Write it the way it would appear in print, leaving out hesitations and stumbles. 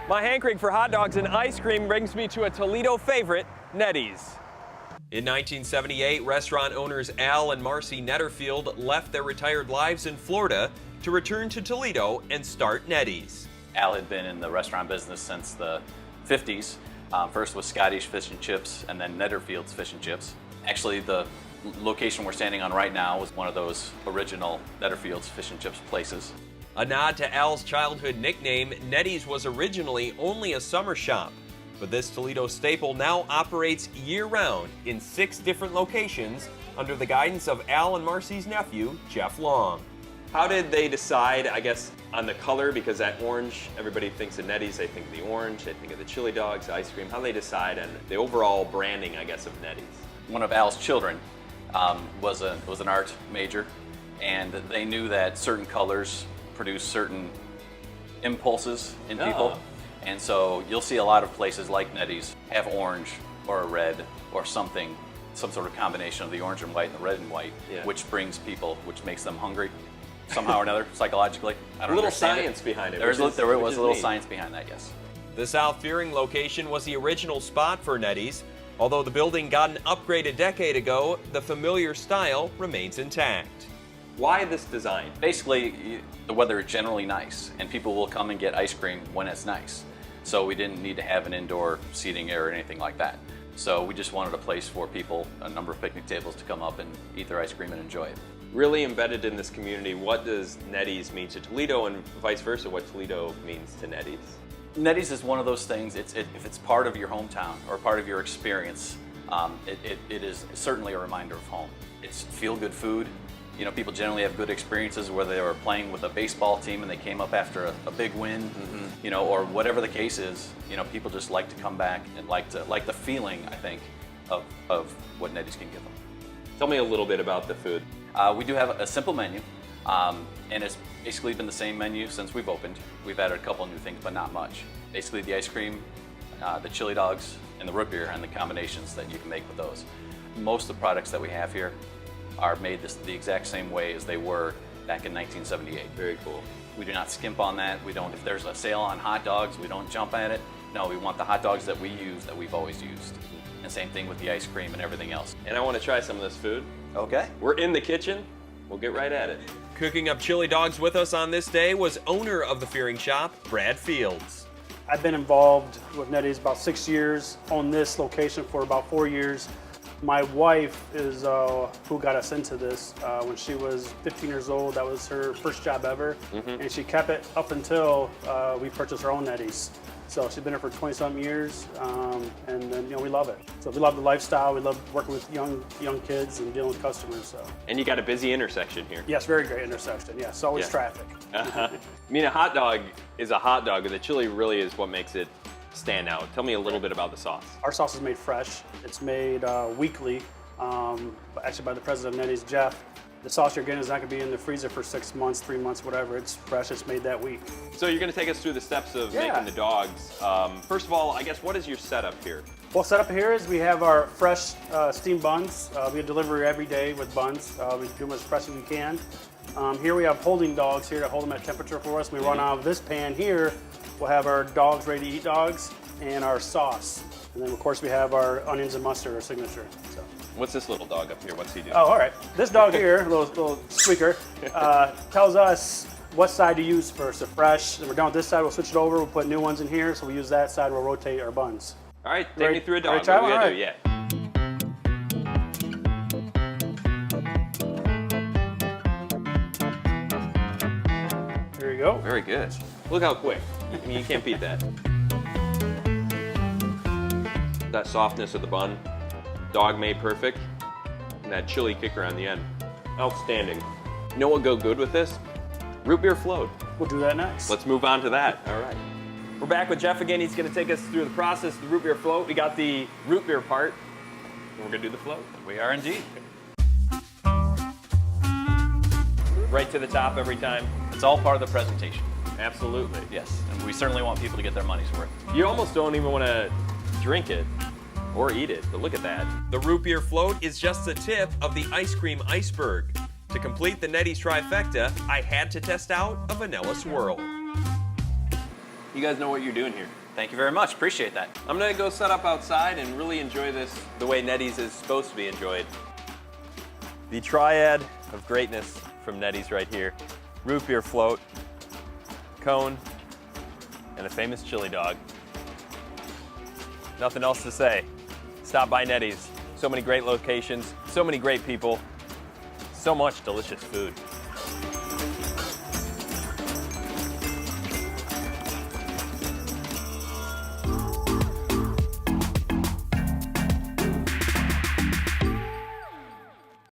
My hankering for hot dogs and ice cream brings me to a Toledo favorite, Netty's. In 1978, restaurant owners Al and Marcy Netterfield left their retired lives in Florida to return to Toledo and start Netty's. Al had been in the restaurant business since the 50s. First was Scottish Fish and Chips, and then Netterfield's Fish and Chips. Actually, the location we're standing on right now was one of those original Netterfield's Fish and Chips places. A nod to Al's childhood nickname, Netty's was originally only a summer shop, but this Toledo staple now operates year-round in 6 different locations under the guidance of Al and Marcy's nephew, Jeff Long. How did they decide, I guess, on the color? Because that orange, everybody thinks of Netty's, they think of the orange, they think of the chili dogs, ice cream. How do they decide on the overall branding, I guess, of Netty's? One of Al's children was an art major, and they knew that certain colors produce certain impulses in people. And so you'll see a lot of places like Netty's have orange or a red or something, some sort of combination of the orange and white and the red and white, which brings people, which makes them hungry somehow or another, psychologically. I don't a little understand science behind it. There was a little science behind that, yes. The South Fearing location was the original spot for Netty's. Although the building got an upgrade a decade ago, the familiar style remains intact. Why this design? Basically, the weather is generally nice, and people will come and get ice cream when it's nice. So we didn't need to have an indoor seating area or anything like that. So we just wanted a place for people, a number of picnic tables to come up and eat their ice cream and enjoy it. Really embedded in this community, what does Netty's mean to Toledo and vice versa, what Toledo means to Netty's? Netty's is one of those things, if it's part of your hometown or part of your experience, it is certainly a reminder of home. It's feel-good food. You know, people generally have good experiences whether they were playing with a baseball team and they came up after a big win, you know, or whatever the case is. You know, people just like to come back and like the feeling, I think, of what Netty's can give them. Tell me a little bit about the food. We do have a simple menu, and it's basically been the same menu since we've opened. We've added a couple new things, but not much. Basically the ice cream, the chili dogs, and the root beer, and the combinations that you can make with those. Most of the products that we have here are made the exact same way as they were back in 1978. Very cool. We do not skimp on that. We don't, if there's a sale on hot dogs, we don't jump at it. No, we want the hot dogs that we use, that we've always used. And same thing with the ice cream and everything else. And I want to try some of this food. Okay. We're in the kitchen. We'll get right at it. Cooking up chili dogs with us on this day was owner of the Fearing Shop, Brad Fields. I've been involved with Netty's about 6 years, on this location for about 4 years. My wife is who got us into this. When she was 15 years old, that was her first job ever, and she kept it up until we purchased our own Netty's. So she's been here for 20-something years, and then, you know, we love it. So we love the lifestyle. We love working with young kids and dealing with customers. So. And you got a busy intersection here. Yes, very great intersection. Yes, always traffic. I mean, a hot dog is a hot dog, but the chili really is what makes it stand out. Tell me a little bit about the sauce. Our sauce is made fresh. It's made weekly, actually by the president of Netty's, Jeff. The sauce you're getting is not going to be in the freezer for 6 months, 3 months, whatever. It's fresh. It's made that week. So you're going to take us through the steps of making the dogs. First of all, I guess, what is your setup here? Well, setup here is we have our fresh steamed buns. We deliver every day with buns. We do them as fresh as we can. Here we have holding dogs here to hold them at temperature for us. We run out of this pan here. We'll have our dogs, ready to eat dogs, and our sauce. And then, of course, we have our onions and mustard, our signature. So. What's this little dog up here? What's he doing? Oh, all right. This dog here, little squeaker, tells us what side to use first. The fresh, then we're done with this side, we'll switch it over, we'll put new ones in here, so we use that side, we'll rotate our buns. All right, take me through a dog. What are we gonna do? Yeah. There you go. Very good. Look how quick. I mean, you can't beat that. That softness of the bun, dog made perfect, and that chili kicker on the end. Outstanding. You know what would go good with this? Root beer float. We'll do that next. Let's move on to that. All right. We're back with Jeff again. He's going to take us through the process of the root beer float. We got the root beer part, and we're going to do the float. We are indeed. Right to the top every time. It's all part of the presentation. Absolutely. Yes, and we certainly want people to get their money's worth. You almost don't even want to drink it or eat it, but look at that. The root beer float is just the tip of the ice cream iceberg. To complete the Netty's trifecta, I had to test out a vanilla swirl. You guys know what you're doing here. Thank you very much. Appreciate that. I'm gonna go set up outside and really enjoy this the way Netty's is supposed to be enjoyed. The triad of greatness from Netty's right here. Root beer float, cone, and a famous chili dog. Nothing else to say. Stop by Netty's. So many great locations, so many great people, so much delicious food.